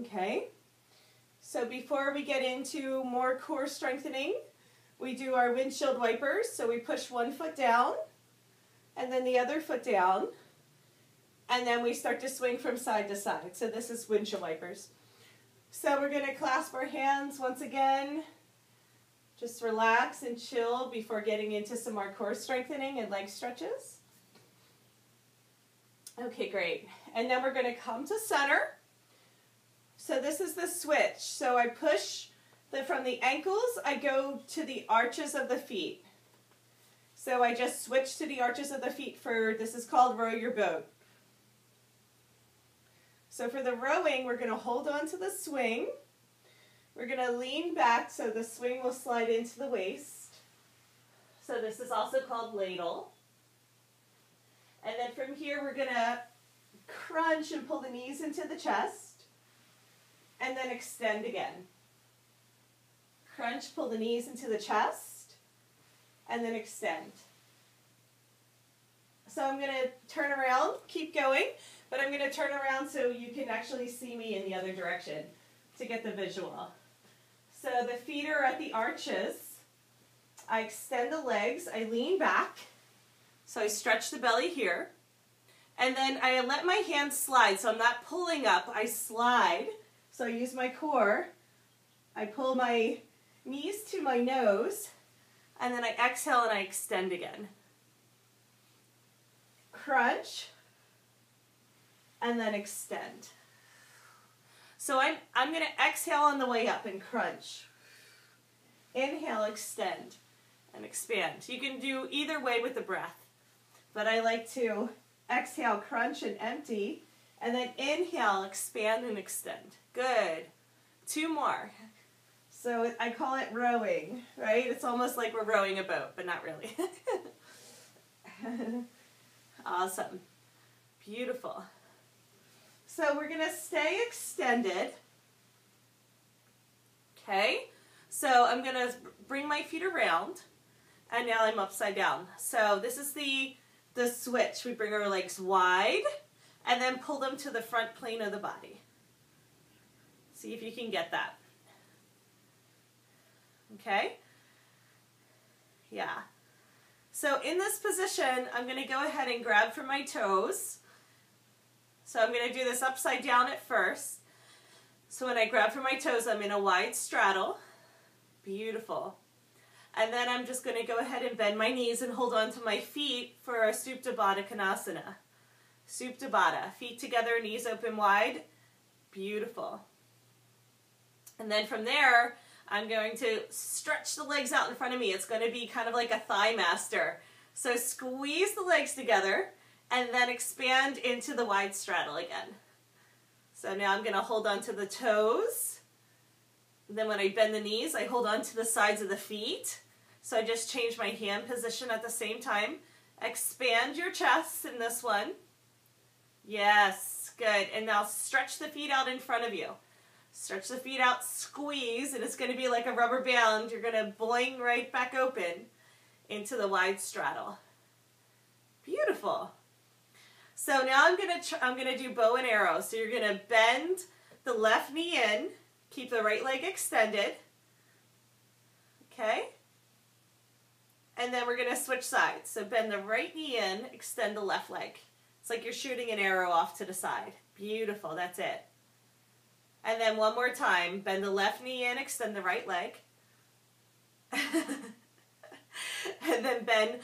Okay, so before we get into more core strengthening, we do our windshield wipers. So we push one foot down and then the other foot down, and then we start to swing from side to side. So this is windshield wipers. So we're going to clasp our hands once again. Just relax and chill before getting into some more core strengthening and leg stretches. Okay, great. And then we're going to come to center. So this is the switch. So I push from the ankles, I go to the arches of the feet. So I just switch to the arches of the feet this is called row your boat. So for the rowing, we're going to hold on to the swing. We're going to lean back so the swing will slide into the waist. So this is also called ladle. And then from here, we're going to crunch and pull the knees into the chest. And then extend again. Crunch, pull the knees into the chest. And then extend. So I'm going to turn around, keep going, but I'm going to turn around so you can actually see me in the other direction to get the visual. So the feet are at the arches. I extend the legs, I lean back, so I stretch the belly here, and then I let my hands slide, so I'm not pulling up, I slide, so I use my core, I pull my knees to my nose, and then I exhale and I extend again. Crunch, and then extend. So I'm going to exhale on the way up and crunch. Inhale, extend, and expand. You can do either way with the breath, but I like to exhale, crunch, and empty, and then inhale, expand, and extend. Good. 2 more. So I call it rowing, right? It's almost like we're rowing a boat, but not really. Awesome. Beautiful. So we're going to stay extended. Okay. So I'm going to bring my feet around, and now I'm upside down. So this is the switch. We bring our legs wide, and then pull them to the front plane of the body. See if you can get that. Okay? Yeah. So in this position, I'm going to go ahead and grab for my toes. So I'm going to do this upside down at first. So when I grab for my toes, I'm in a wide straddle. Beautiful. And then I'm just going to go ahead and bend my knees and hold on to my feet for a Supta Baddha Konasana. Supta Baddha. Feet together, knees open wide. Beautiful. And then from there, I'm going to stretch the legs out in front of me. It's going to be kind of like a thigh master. So squeeze the legs together and then expand into the wide straddle again. So now I'm going to hold on to the toes. Then when I bend the knees, I hold on to the sides of the feet. So I just change my hand position at the same time. Expand your chest in this one. Yes, good. And now stretch the feet out in front of you. Stretch the feet out, squeeze, and it's going to be like a rubber band. You're going to boing right back open into the wide straddle. Beautiful. So now I'm going to do bow and arrow. So you're going to bend the left knee in, keep the right leg extended. Okay? And then we're going to switch sides. So bend the right knee in, extend the left leg. It's like you're shooting an arrow off to the side. Beautiful. That's it. And then one more time, bend the left knee in, extend the right leg. And then bend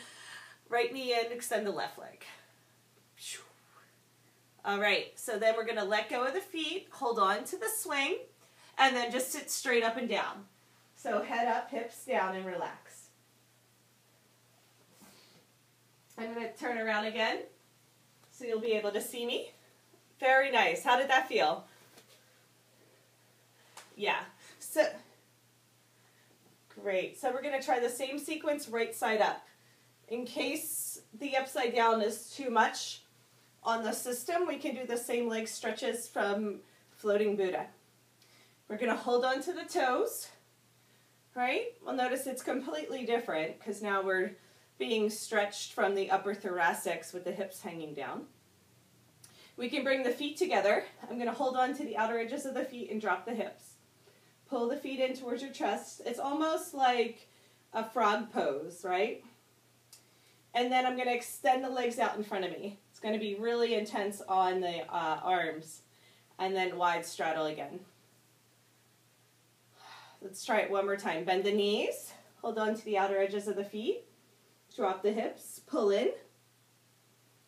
right knee in, extend the left leg. All right, so then we're going to let go of the feet, hold on to the swing, and then just sit straight up and down. So head up, hips down, and relax. I'm going to turn around again so you'll be able to see me. Very nice. How did that feel? Yeah. So, great. So we're going to try the same sequence right side up. In case the upside down is too much on the system, we can do the same leg stretches from Floating Buddha. We're going to hold on to the toes, right? Well, notice it's completely different because now we're being stretched from the upper thoracics with the hips hanging down. We can bring the feet together. I'm going to hold on to the outer edges of the feet and drop the hips. Pull the feet in towards your chest. It's almost like a frog pose, right? And then I'm going to extend the legs out in front of me. It's going to be really intense on the arms. And then wide straddle again. Let's try it one more time. Bend the knees. Hold on to the outer edges of the feet. Drop the hips. Pull in.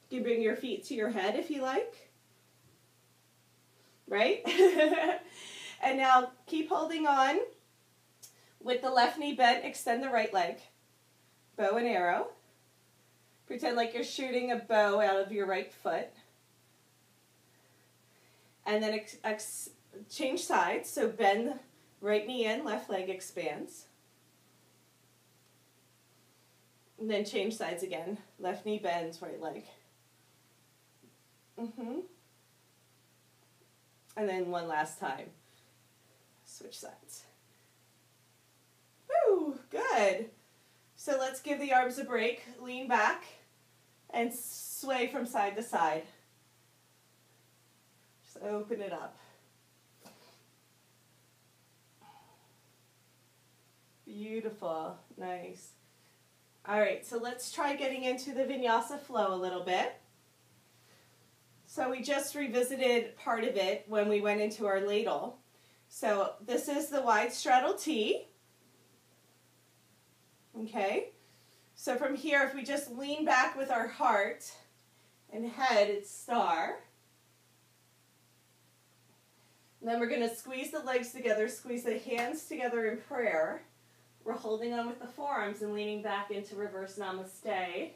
You can bring your feet to your head if you like. Right? And now keep holding on. With the left knee bent, extend the right leg. Bow and arrow. Pretend like you're shooting a bow out of your right foot. And then change sides. So bend right knee in, left leg expands. And then change sides again. Left knee bends, right leg. And then one last time. Switch sides. Woo, good. So let's give the arms a break. Lean back and sway from side to side. Just open it up. Beautiful. Nice. All right, so let's try getting into the vinyasa flow a little bit. So we just revisited part of it when we went into our ladle. So this is the wide straddle T. Okay. So from here, if we just lean back with our heart and head, it's star. And then we're going to squeeze the legs together, squeeze the hands together in prayer. We're holding on with the forearms and leaning back into reverse namaste.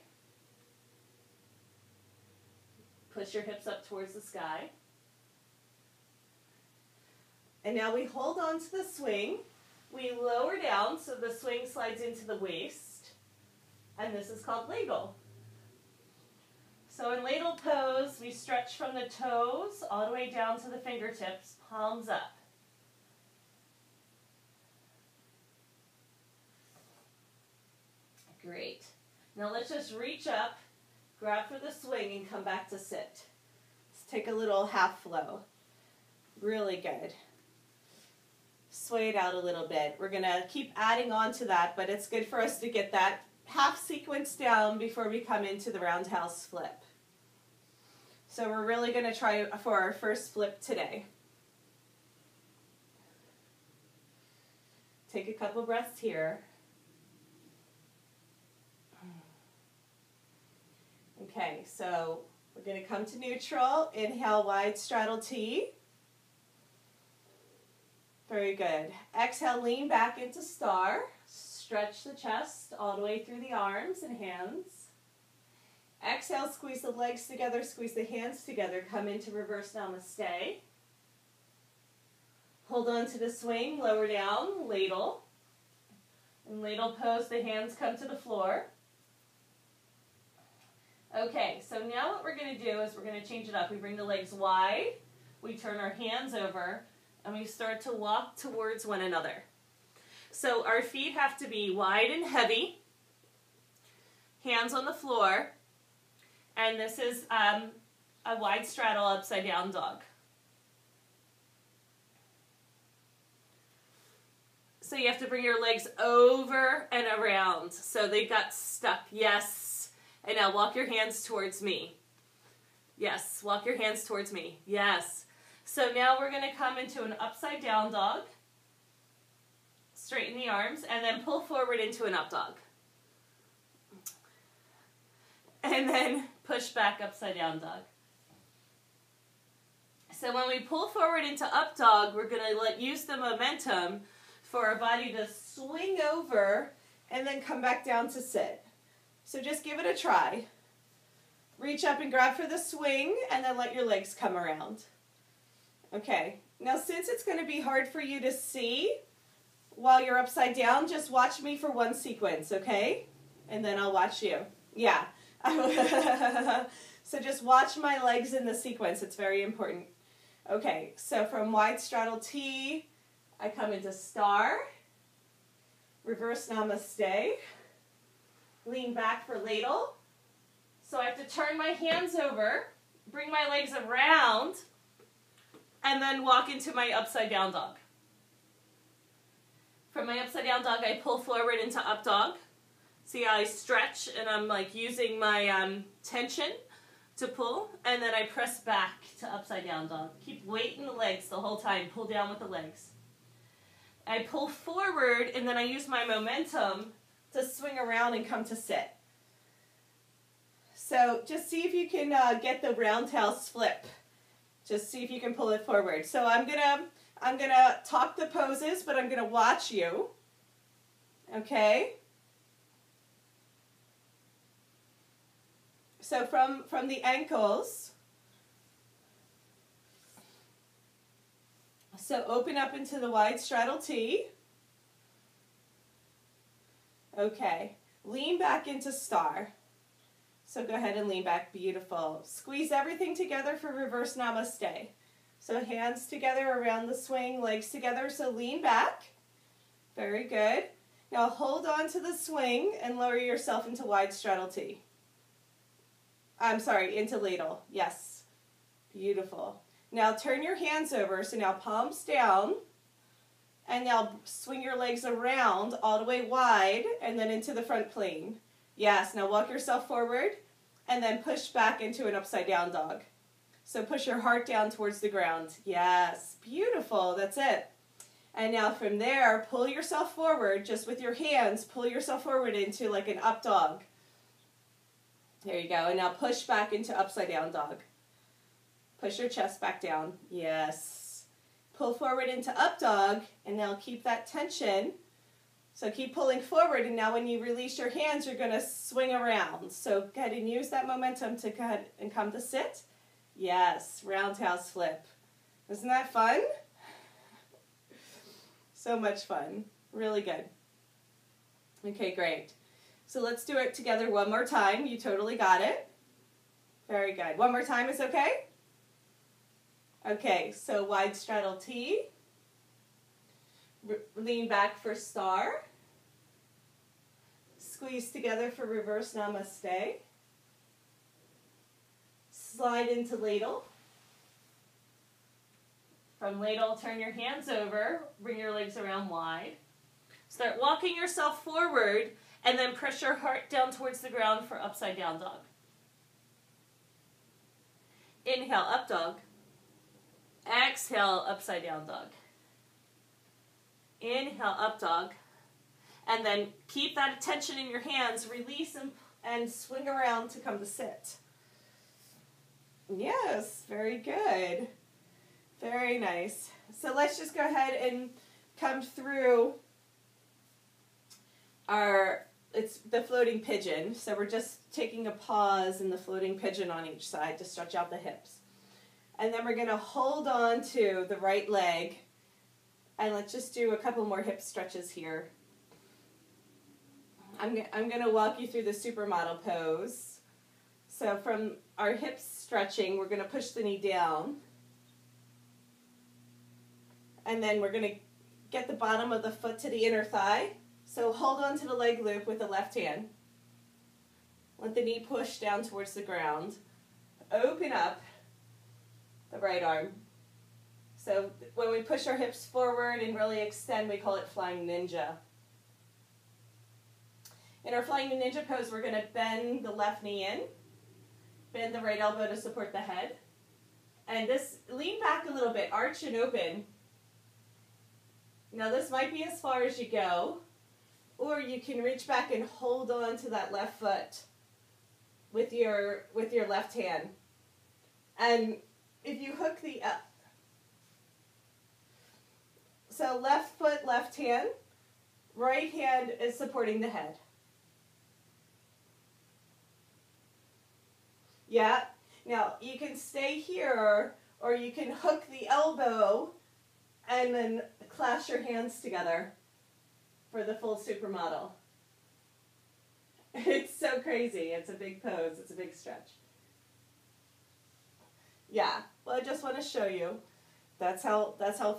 Push your hips up towards the sky. And now we hold on to the swing. We lower down so the swing slides into the waist. And this is called ladle. So in ladle pose, we stretch from the toes all the way down to the fingertips, palms up. Great. Now let's just reach up, grab for the swing, and come back to sit. Let's take a little half flow. Really good. Sway it out a little bit. We're going to keep adding on to that, but it's good for us to get that half sequence down before we come into the roundhouse flip. So we're really going to try for our first flip today. Take a couple breaths here. Okay, so we're going to come to neutral. Inhale, wide straddle T. Very good. Exhale, lean back into star. Stretch the chest all the way through the arms and hands. Exhale, squeeze the legs together, squeeze the hands together. Come into reverse namaste. Hold on to the swing, lower down, ladle. In ladle pose, the hands come to the floor. Okay, so now what we're going to do is we're going to change it up. We bring the legs wide, we turn our hands over, and we start to walk towards one another. So our feet have to be wide and heavy, hands on the floor, and this is a wide straddle upside down dog. So you have to bring your legs over and around so they got stuck. Yes. And now walk your hands towards me. Yes, walk your hands towards me. Yes. So now we're going to come into an upside down dog. Straighten the arms and then pull forward into an up dog. And then push back upside down dog. So when we pull forward into up dog, we're going to use the momentum for our body to swing over and then come back down to sit. So just give it a try. Reach up and grab for the swing and then let your legs come around. Okay, now since it's going to be hard for you to see while you're upside down, just watch me for one sequence, okay? And then I'll watch you. Yeah. So just watch my legs in the sequence. It's very important. Okay, so from wide straddle T, I come into star, reverse namaste, lean back for ladle. So I have to turn my hands over bring my legs around, and then walk into my upside down dog. From my upside down dog, I pull forward into up dog. See how I stretch and I'm like using my tension to pull, and then I press back to upside down dog. Keep weight in the legs the whole time. Pull down with the legs. I pull forward, and then I use my momentum to swing around and come to sit. So just see if you can get the roundhouse flip. Just see if you can pull it forward. So I'm gonna talk the poses, but I'm gonna watch you. Okay. So from the ankles. So open up into the wide straddle T. Okay. Lean back into star. So go ahead and lean back. Beautiful. Squeeze everything together for reverse namaste. So hands together around the swing, legs together. So lean back. Very good. Now hold on to the swing and lower yourself into wide straddle T. I'm sorry, into ladle. Yes. Beautiful. Now turn your hands over. So now palms down. And now swing your legs around all the way wide and then into the front plane. Yes. Now walk yourself forward and then push back into an upside down dog. So push your heart down towards the ground. Yes. Beautiful. That's it. And now from there, pull yourself forward just with your hands. Pull yourself forward into like an up dog. There you go. And now push back into upside down dog. Push your chest back down. Yes. Pull forward into up dog, and now keep that tension. So keep pulling forward, and now when you release your hands, you're going to swing around. So go ahead and use that momentum to go ahead and come to sit. Yes. Roundhouse flip. Isn't that fun? So much fun. Really good. Okay, great. So let's do it together one more time. You totally got it. Very good. One more time is okay? Okay, so wide straddle T. Lean back for star. Squeeze together for reverse namaste. Slide into ladle. From ladle, turn your hands over. Bring your legs around wide. Start walking yourself forward. And then press your heart down towards the ground for upside down dog. Inhale, up dog. Exhale, upside down dog. Inhale, up dog. And then keep that tension in your hands. Release and swing around to come to sit. Yes, very good. Very nice. So let's just go ahead and come through it's the floating pigeon. So we're just taking a pause in the floating pigeon on each side to stretch out the hips. And then we're going to hold on to the right leg. And let's just do a couple more hip stretches here. I'm going to walk you through the supermodel pose. So from our hips stretching, we're going to push the knee down. And then we're going to get the bottom of the foot to the inner thigh. So hold on to the leg loop with the left hand. Let the knee push down towards the ground. Open up the right arm. So when we push our hips forward and really extend, we call it flying ninja. In our flying ninja pose, we're going to bend the left knee in. Bend the right elbow to support the head. And this, lean back a little bit, arch and open. Now this might be as far as you go. Or you can reach back and hold on to that left foot with your left hand. And if you hook the so left foot, left hand, right hand is supporting the head. Yeah. Now you can stay here, or you can hook the elbow and then clasp your hands together for the full supermodel. It's so crazy. It's a big pose. It's a big stretch. Yeah. Well, I just want to show you. That's how far